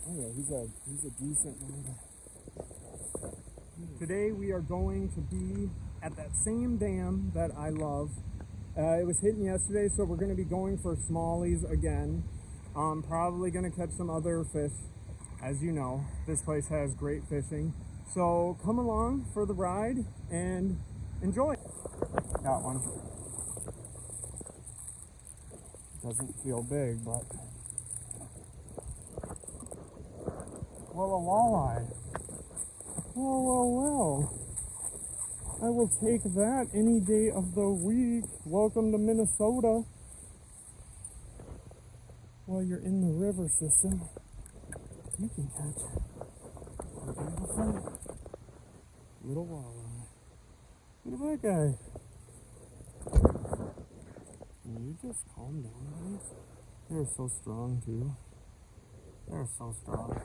Oh yeah, he's a decent one. Today we are going to be at that same dam that I love. It was hitting yesterday, so we're going to be going for smallies again. Probably going to catch some other fish. As you know, this place has great fishing. So come along for the ride and enjoy. Got one. Doesn't feel big, but... Well, a walleye. Well. I will take that any day of the week. Welcome to Minnesota. While you're in the river system, you can catch a beautiful little walleye. Look at that guy. Can you just calm down, please? They're so strong, too. They're so strong.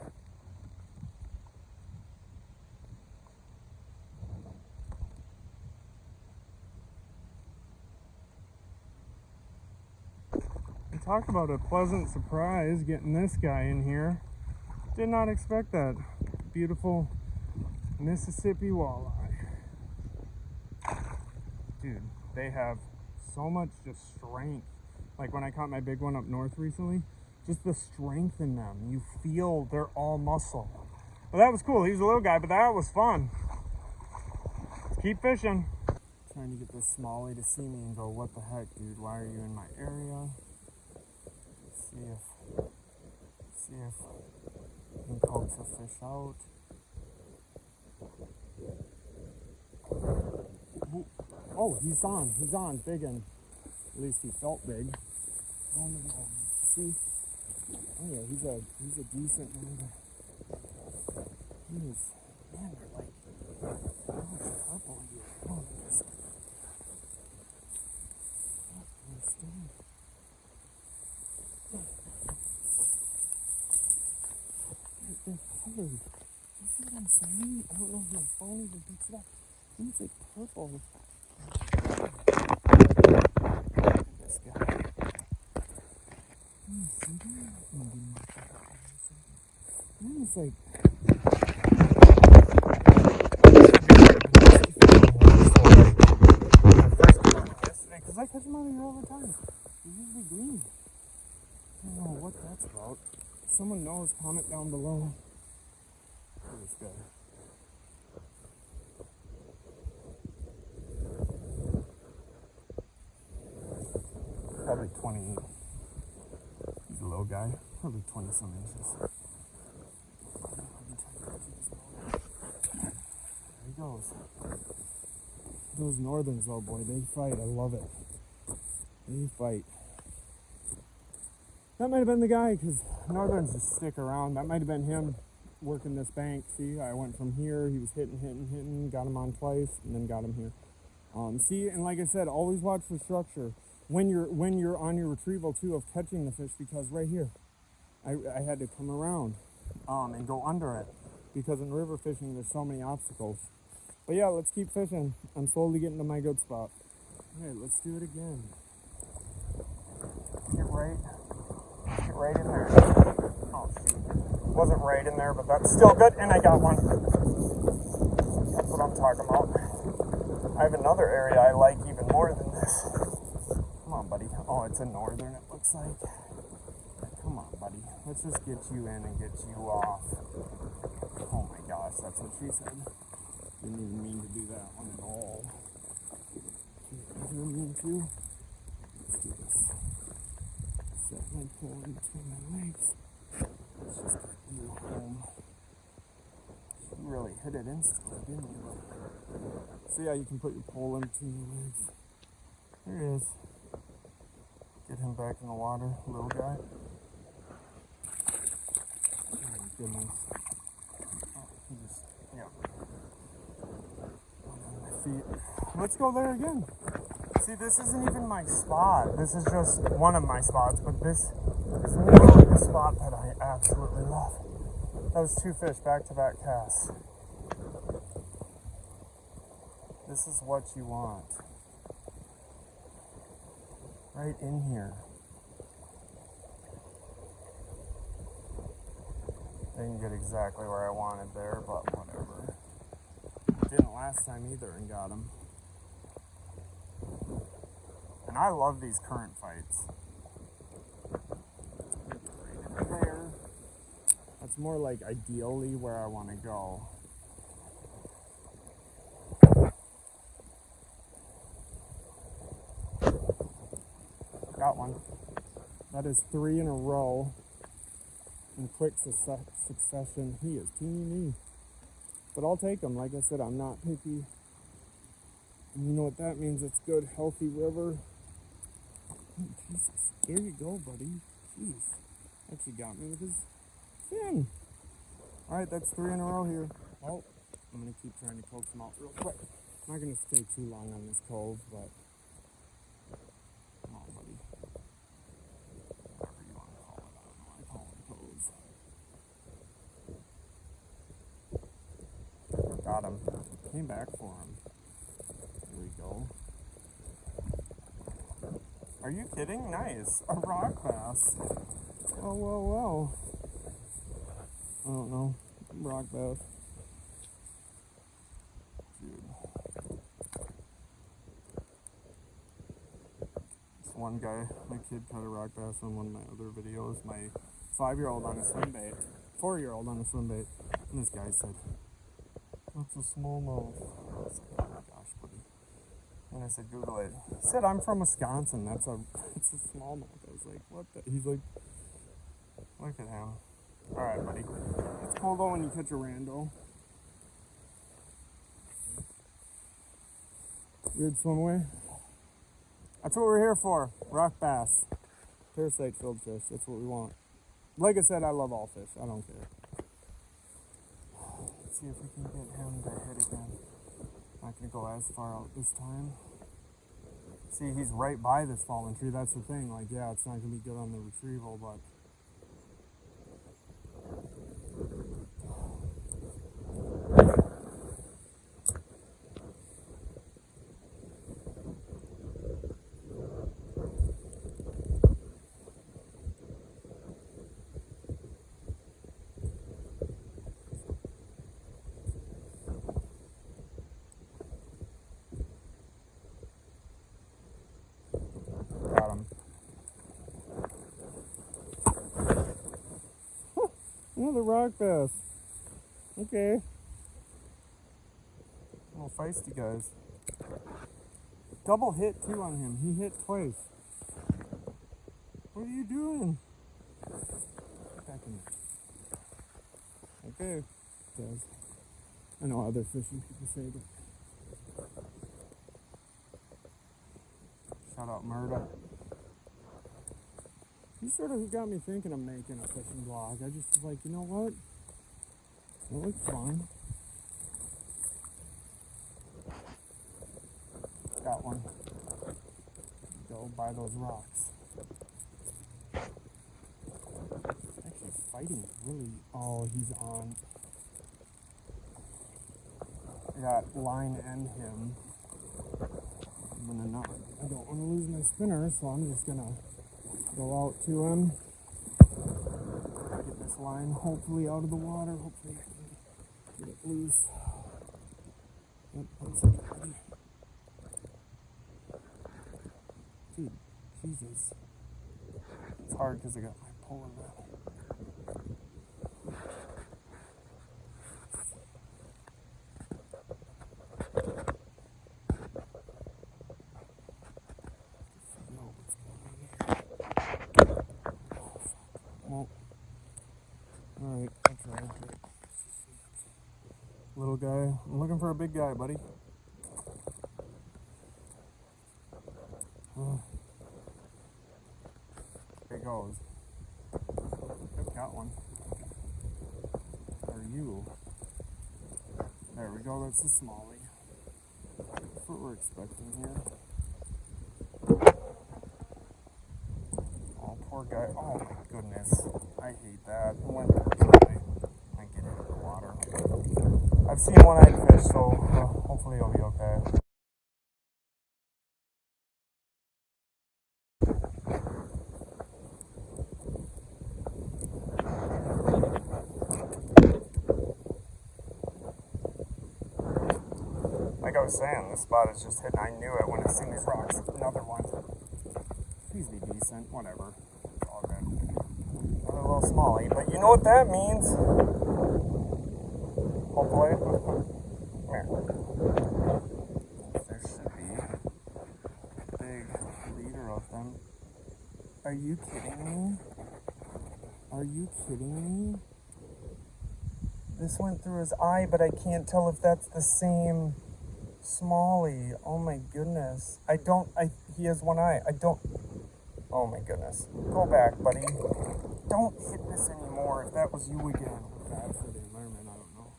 Talk about a pleasant surprise getting this guy in here. Did not expect that. Beautiful Mississippi walleye. Dude, they have so much just strength. Like when I caught my big one up north recently, just the strength in them. You feel they're all muscle. Well, that was cool. He was a little guy, but that was fun. Let's keep fishing. Trying to get this smallie to see me and go, what the heck, dude? Why are you in my area? See if we can coax a fish out. Oh, he's on, big one. At least he felt big. Oh no, see? Oh yeah, he's a decent one. Man, they're like, purple here. Oh, this. They're colored. Do you see what I'm saying? I don't know if my phone even picks it up. It's like purple. This guy. See that? Man, it's like... Because I catch them out of here all the time. They're usually green. I don't know what that's about. If someone knows, comment down below. Look at this guy. Probably 20. He's a little guy. Probably 20 some inches. There he goes. Those northerns, oh boy, they fight. I love it. They fight. That might have been the guy, because northerns just stick around. That might have been him working this bank. See, I went from here. He was hitting, got him on twice, and then got him here. See, and like I said, always watch for structure when you're on your retrieval too of catching the fish, because right here, I had to come around and go under it, because in river fishing there's so many obstacles. But yeah, let's keep fishing. I'm slowly getting to my good spot. All right, let's do it again. Get right in there. Oh shoot, wasn't right in there, but that's still good, and I got one. That's what I'm talking about. I have another area I like even more than this. Come on, buddy. Oh, it's a northern, it looks like. Come on, buddy. Let's just get you in and get you off. Oh my gosh, that's what she said. Didn't even mean to do that one at all. Didn't mean to. Let's do this. Set my pole in between my legs. Let's just get you home. You really hit it instantly, didn't you? So yeah, you can put your pole in between your legs. There he is. Get him back in the water, little guy. Oh my goodness. Oh, he just, yeah. On my feet. Let's go there again. See, this isn't even my spot. This is just one of my spots, but this is literally the spot that I absolutely love. That was 2 fish back-to-back casts. This is what you want. Right in here. Didn't get exactly where I wanted there, but whatever. Didn't last time either and got him. And I love these current fights. There. That's more like ideally where I want to go. Got one. That is 3 in a row in quick succession. He is teeny. But I'll take him. Like I said, I'm not picky. And you know what that means? It's good, healthy river. Oh, Jesus. There you go, buddy. Jeez. Actually got me with his fin. Alright, that's 3 in a row here. Oh, I'm going to keep trying to coax him out real quick. I'm not going to stay too long on this cove, but... Come on, buddy. Whatever you want to call it. I don't know. I call them coves. Got him. Came back for him. There we go. Are you kidding? Nice. A rock bass. Well. I don't know. Rock bass. Dude. This one guy, my kid caught a rock bass on one of my other videos. My 5-year-old on a swim bait. 4-year-old on a swim bait. And this guy said, "That's a smallmouth." I was like, oh my gosh, buddy. And I said, Google it. He said, I'm from Wisconsin. It's a smallmouth. I was like, what the? He's like, look at him. Alright, buddy. It's cool though when you catch a rando. Weird swim away. That's what we're here for. Rock bass. Parasite filled fish. That's what we want. Like I said, I love all fish. I don't care. Let's see if we can get him to hit again. Not going to go as far out this time. See, he's right by this fallen tree. That's the thing. Like, yeah, it's not going to be good on the retrieval, but... Got him. Another rock bass. Okay. Little feisty guys. Double hit too on him. He hit twice. What are you doing? Get back in there. Okay. Guys. I know other fishing people say that. Shout out Murda. He sort of got me thinking of making a fishing vlog. I just was like, you know what? It looks fun. Got one. Go by those rocks. Actually fighting really. Oh, he's on. I got line and him. I'm gonna not. I don't want to lose my spinner, so I'm just gonna go out to him. Get this line hopefully out of the water. Hopefully I can get it loose. Yep, that's it, buddy. Dude, Jesus. It's hard because I got my puller now. Well, alright, I'll try it. Little guy. I'm looking for a big guy, buddy. There he goes. I've got one. Are you? There we go, that's a smallie. That's what we're expecting here. Oh, poor guy. Oh my goodness. I hate that. It went towards I get it in the water. I've seen one-eyed fish, so hopefully he'll be okay. I was saying, this spot is just hitting. I knew it when I seen these rocks. Another one. Please be decent. Whatever. All good. Another little smallie. But you know what that means? Hopefully. Come here. There should be a big leader of them. Are you kidding me? Are you kidding me? This went through his eye, but I can't tell if that's the same smallie. Oh my goodness. He has one eye. Oh my goodness. Go back, buddy. Don't hit this anymore if that was you again. That's for the environment, I don't know.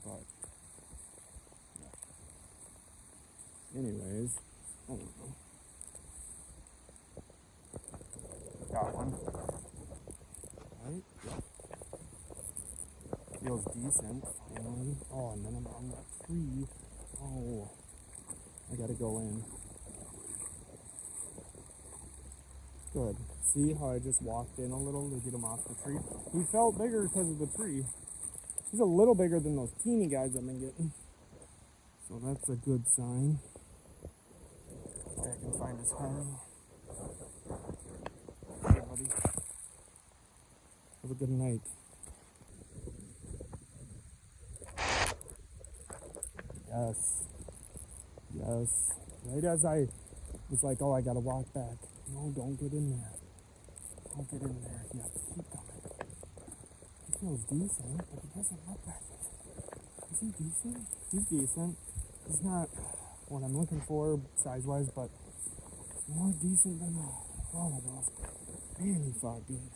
But, yeah. Anyways, I don't know. Got one. Right? Yep. Feels decent, finally. Oh, and then I'm on that tree. Oh, I gotta go in. Good. See how I just walked in a little to get him off the tree? He felt bigger because of the tree. He's a little bigger than those teeny guys I've been getting. So that's a good sign. Hopefully I can find his home. Hey, buddy. Have a good night. Yes. Yes. Right as I was like, oh, I gotta walk back. No, don't get in there. Don't get in there. Yeah, keep coming. He feels decent, but he doesn't look like it. Is he decent? He's decent. He's not what I'm looking for size-wise, but more decent than all of those. Man, he fought good.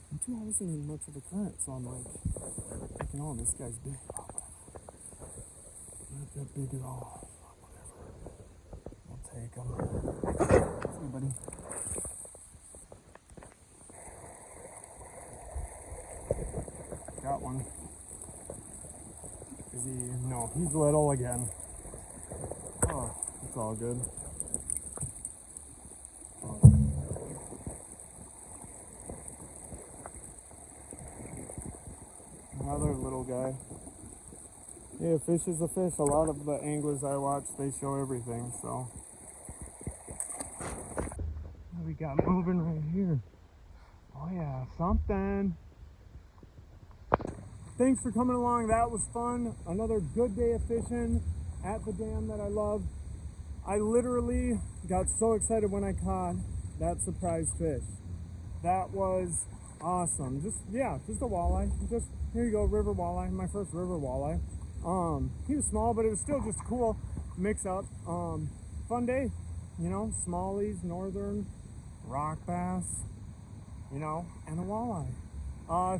And too, I wasn't in much of a current, so I'm like, thinking, oh, this guy's big. Oh, not that big at all. Whatever. We'll take him. See you, buddy. Got one. Is he? No, he's little again. Oh, it's all good. Another little guy. Yeah, fish is a fish. A lot of the anglers I watch, they show everything, so. What we got moving right here? Oh yeah, something. Thanks for coming along. That was fun. Another good day of fishing at the dam that I love. I literally got so excited when I caught that surprise fish. That was awesome. Just a walleye. Just, here you go, river walleye. My first river walleye. He was small, but it was still just cool mix up. Fun day, you know, smallies, northern, rock bass, you know, and a walleye.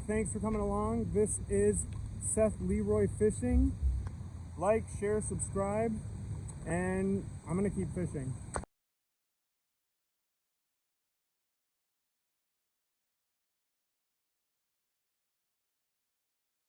Thanks for coming along. This is Seth Leroy Fishing. Like, share, subscribe, and I'm gonna keep fishing.